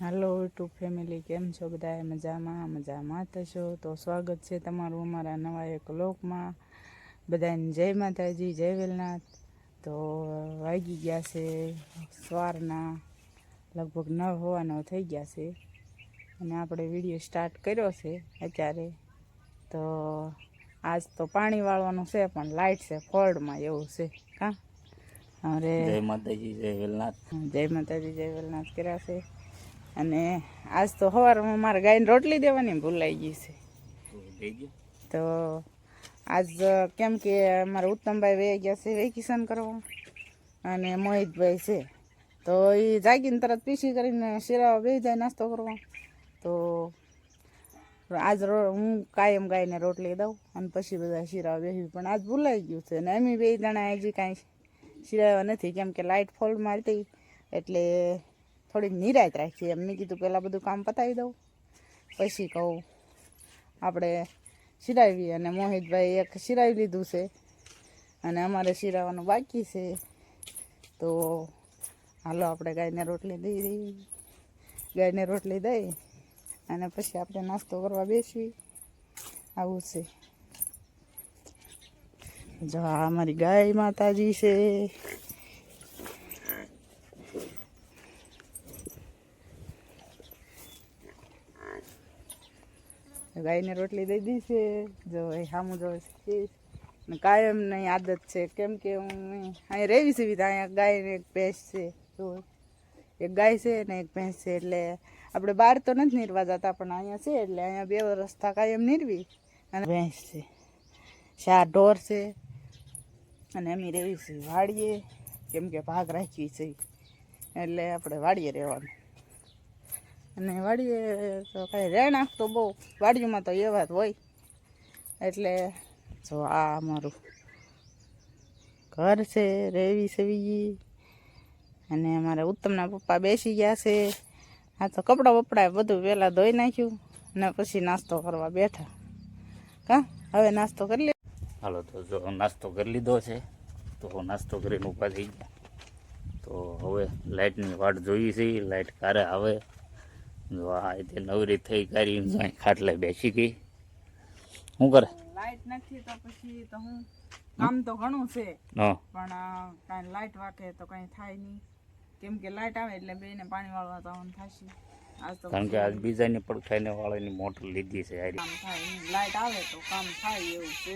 હાલો YouTube family, કેમ છો બધા? મજામાં થશો તો સ્વાગત છે તમારું અમારા નવા એક વ્લોગમાં. બધાને જય માતાજી, જય વેલનાથ. તો વાગી ગયા છે સવારના લગભગ 9:15 થઈ ગયા છે અને આપણે વિડીયો સ્ટાર્ટ કર્યો છે અત્યારે. તો આજ તો પાણી વાળવાનું છે પણ લાઇટ છે ફોલ્ડમાં એવું છે. અરે જય માતાજી, જય વેલનાથ. જય માતાજી, જય વેલનાથ કર્યા છે. અને આજ તો સવારમાં મારે ગાયને રોટલી દેવાની ભૂલાઈ ગઈ છે. તો આજ કેમ કે અમારા ઉત્તમભાઈ વહી ગયા છે વેકેશન કરવા અને મોહિતભાઈ છે, તો એ જાગીને તરત પીસી કરીને શિરાવા બેસી જાય નાસ્તો કરવા. તો આજ હું કાયમ ગાયને રોટલી દઉં અને પછી બધા શિરાવા બેસી, પણ આજ ભૂલાઈ ગયું છે. અને અમે બે જણા હજી કાંઈ શિરાવા નથી કેમ કે લાઇટ ફોલ્ડમાં હતી એટલે થોડીક નિરાત રાખીએ એમ. મેં કીધું પહેલાં બધું કામ પતાવી દઉં પછી કહું આપણે શિરાવીએ. અને મોહિતભાઈ એક શિરાવી લીધું છે અને અમારે શિરાવાનું બાકી છે. તો હાલો આપણે ગાયને રોટલી દઈ દઈએ. ગાયને રોટલી દઈ અને પછી આપણે નાસ્તો કરવા બેસી. આવું છે. જો આ અમારી ગાય માતાજી છે. ગાયને રોટલી દઈ દી છે. જો એ સામું જો ને કાયમ નહીં આદત છે કેમ કે હું અહીંયા રહેવી છે. અહીંયા ગાય ને એક ભેંસ છે. તો એક ગાય છે ને એક ભેંસ છે, એટલે આપણે બહાર તો નથી નીરવા જતા પણ અહીંયા છે એટલે અહીંયા બે રસ્તા કાયમ નીરવી. અને ભેંસ છે, 4 ઢોર છે અને અમે રહેવી છે વાડીએ કેમ કે ભાગ રાખવી છે એટલે આપણે વાડીએ રહેવાનું. અને વાડીએ તો કાંઈ રહેણાંક તો બહુ વાડીઓમાં તો એવા જ હોય. એટલે જો આ અમારું ઘર છે રેવી સેવી. અને અમારા ઉત્તમના પપ્પા બેસી ગયા છે. આ તો કપડાં બપડા બધું પહેલાં ધોઈ નાખ્યું ને પછી નાસ્તો કરવા બેઠા. હવે નાસ્તો કરી લે. હાલો તો જો નાસ્તો કરી લીધો છે, તો નાસ્તો કરીને ઊભા થઈ ગયા. તો હવે લાઇટની વાટ જોઈએ છે. લાઇટ ક્યારે આવે. જો આ રીતે નવરી થઈ કરીને ખાટલે બેસી ગઈ. શું કરે? લાઇટ નથી તો પછી તો હું કામ તો ઘણું છે પણ કાંઈ લાઇટ વાકે તો કંઈ થાય નહીં કેમ કે લાઇટ આવે એટલે બેને પાણી વાળવા જવાનું થશે. કારણ કે આજ બીજાની પડખાઈને વાળાની મોટર લીધી છે. કામ થાય લાઇટ આવે તો કામ થાય એવું છે.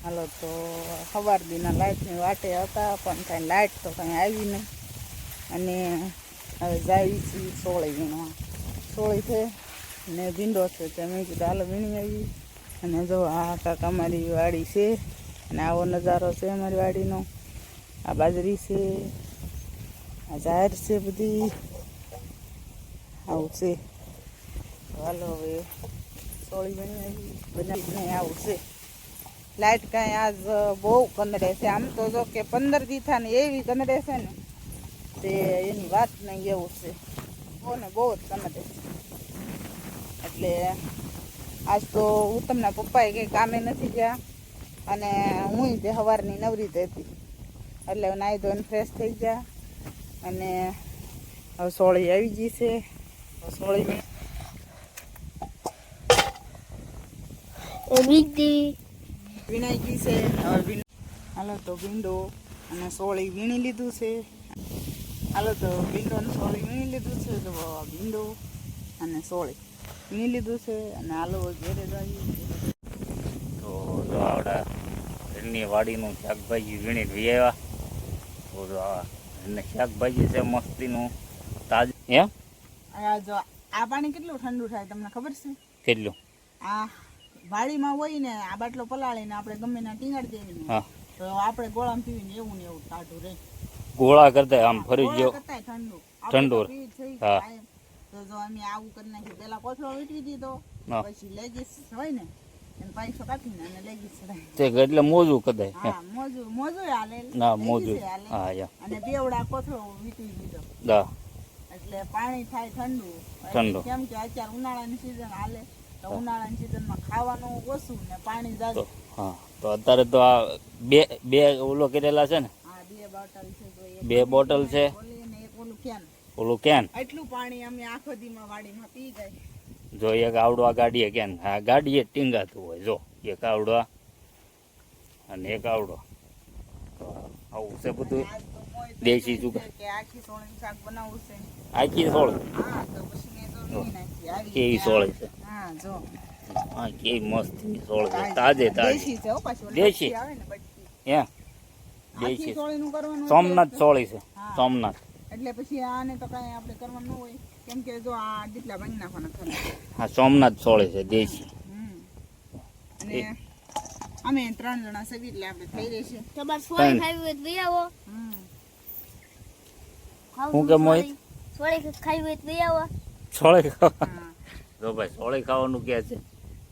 હાલો તો સવાર દીના લાઇટની વાટે હતા પણ કાંઈ લાઇટ તો કાંઈ આવી નહીં. અને હવે જાય છે સોળી વીણવા. સોળી છે ને ભીંડો છે તે મેં કીધું હાલો વીણી આવી. અને જો આ કાંક અમારી વાડી છે અને આવો નજારો છે અમારી વાડીનો. આ બાજરી છે, આ જાહેર છે બધી, આવું છે. હાલો હવે સોળી વીણી આવી બનાવીને આવું છે. લાઇટ કાંઈ આજ બહુ કંદડે છે. આમ તો જો કે 15 દી થાય ને એવી કંદડે છે ને તે એની વાત નહીં એવું છે. બહુ જ કંદડે છે. એટલે આજ તો ઉત્તમના પપ્પાએ કંઈ કામે નથી ગયા અને હું તે સવારની નવરી જ હતી એટલે નાહી ધોઈને ફ્રેશ થઈ ગયા. અને હવે સોળી આવી ગઈ છે. સોળી વીણાઈ ગઈ છે. હવે હાલો તો ભીંડો અને સોળી વીણી લીધું છે. હાલો તો ભીંડો અને સોળી વીણી લીધું છે. તો ભીંડો અને સોળી વીણી લીધું છે અને હાલો ઘેરે જઈએ. તો જો આવડા ઘરની વાડીનું શાકભાજી વીણીને વી આવ્યા. તો જો એને શાકભાજી છે મસ્તીનું તાજું. એમ જો આ પાણી કેટલું ઠંડુ થાય તમને ખબર છે? કેટલું? આ વાડીમાં હોય ને આ બાટલો પલાળીને આપણે ગમે ના ટીંગાડી દેવી તો આપણે ગોળામાં પીવીને એવું ને એવું ટાઢું રહે. ગોળા કરતા આમ ફરી ગયો ઠંડુ ઠંડુ. હા તો જો અમે આવું કરી નાખ્યું. પેલા કોથળો વીટવી દીધો પછી લેગીસ હોય ને એને પાઈસો કાપીને અને લેગીસ ચડાવી એટલે મોજું કદાય. હા મોજું હાલે ના મોજું. હા અને બેવડા કોથળો વીટવી દીધો એટલે પાણી થાય ઠંડુ. કેમ કે અત્યારે ઉનાળાની સિઝન હાલે તો ઉનાળાની સિઝનમાં ખાવાનું ઓછું ને પાણી જાજુ. હા તો તો અત્યારે તો આ બે ઓલો કરેલા છે ને, હા 2 બોટલ છે તો એક 2 બોટલ છે, ઓલી ને એક ઓલું કેન. ઓલું કેન. એટલું પાણી અમે આખો દીમાં વાડીમાં પી જાય. જો એક આવડો આ ગાડીએ કેન, આ ગાડીએ ટીંગાતું હોય. જો એક આવડો આ અને એક આવડો. તો આવું છે બધું આજ તો મોય તો દેશી કહે જુગાર. છે કે આખી સોળીનું શાક બનાવવું છે. આખી સોળ હા તો પછી મેં તો નહીં નાખી. આવી કેવી રીતે સોળી છે. હા જો હા કેવી મસ્ત સોળ છે, તાજે તાજી. દેશી છે હો પાછી. ઓલી દેશી? બટકી આવે ને બટકી. હે આખી દેશી સોળીનું કરવાનું સોમનાથ એટલે- સોળી છે. હા. સોમનાથ. એટલે પછી આને તો કાંઈ આપણે કરવાનું ન હોય કેમ કે જો આ જેટલા ભાંગી નાખવાના ખાલી. હા સોમનાથ સોળી છે દેશી. અને અમે 3 જણા છે એટલે આપણે થઈ રહેશે. તમારે સોળી ખાવી હોય તો લઈ આવો. ખાવું હું છે કે મોહિત? સોળી ખાવી હોય તો લઈ આવો. સોળી ખાવા. હા જો ભાઈ સોળી ખાવાનું કે છે.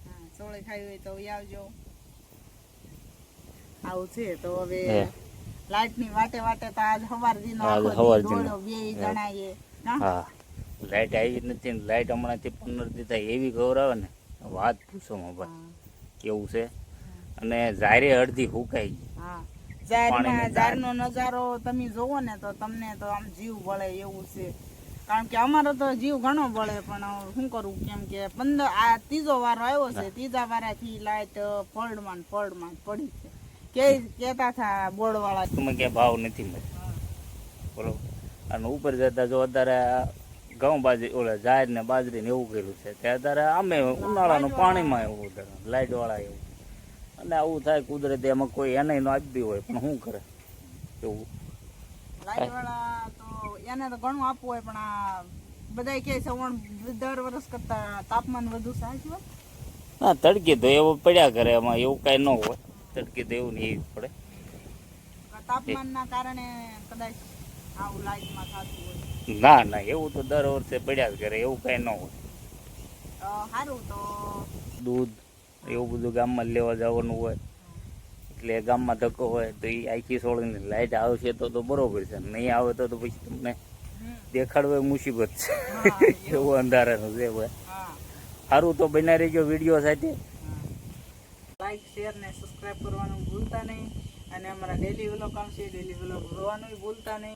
હા સોળી ખાવી હોય તો આવજો. આવું છે તો હવે હે. લાઈટ ની વાટે વાટે તો આજ સવારથી નો આજ આખો દી સવારથી નો. દોડ્યો, બેય જણાએ. ના? હા લાઈટ આવી જ નથી ને લાઈટ હમણાંથી 15 દી થાય એવી ગૌરાવે ને વાત પૂછો માં ભાઈ હા. કેવું છે. અને જારે અડધી હુકાઈ ગઈ. હા પાણીની જારનો નજારો તમે જોવો ને તો તમને તો આમ જીવ બળે એવું છે. કારણ કે અમારો તો જીવ ઘણો બળે પણ શું કરું કેમ કે 15 આ ત્રીજો વારો આવ્યો છે. ત્રીજા વારાથી લાઈટ પડમાં પડી છે. કેતા હતા બોર્ડ વાળા. તમે ક્યાં ભાવ નથી મળે બરોબર. અને ઉપર જતા જો અત્યારે ઘઉં બાજરી ઓલા જાહેર ને બાજરી ને એવું કર્યું છે તે અત્યારે આમે ઉનાળાનું પાણીમાં એવું લાઈટ વાળા એવું. અને આવું થાય કુદરતી એમાં કોઈ એને નો આપી હોય પણ શું કરે એવું. લાઈટ વાળા તો એને તો ઘણું આપવું હોય પણ આ બધા કે સવણ 10 વર્ષ કરતા તાપમાન વધુ સાચું હોય. હા તડકી તો એવું પડ્યા કરે એમાં એવું કાંઈ ન હોય. તડકી તો એવું નહીં પડે. તાપમાનના કારણે કદાચ આવું લાઈટમાં થતું હોય. ના ના એવું તો દર વર્ષે પડ્યા જ કરે એવું કાંઈ ન હોય. સારું તો દૂધ એવું બધું ગામમાં લેવા જવાનું હોય એટલે ગામમાં ધક્કો હોય તો એ આખી સોળીની લાઈટ આવશે તો બરોબર છે. નહીં આવે તો પછી તમને દેખાડવા મુસીબત છે. એવું અંધારાનું છે ભાઈ. હા સારું તો બના રહેજો વિડીયો સાથે. લાઈક શેર ને સબસ્ક્રાઇબ કરવાનું ભૂલતા નહીં અને અમારા ડેલી વ્લોગ આવશે ડેલી વ્લોગ જોવાનું ભૂલતા નહીં.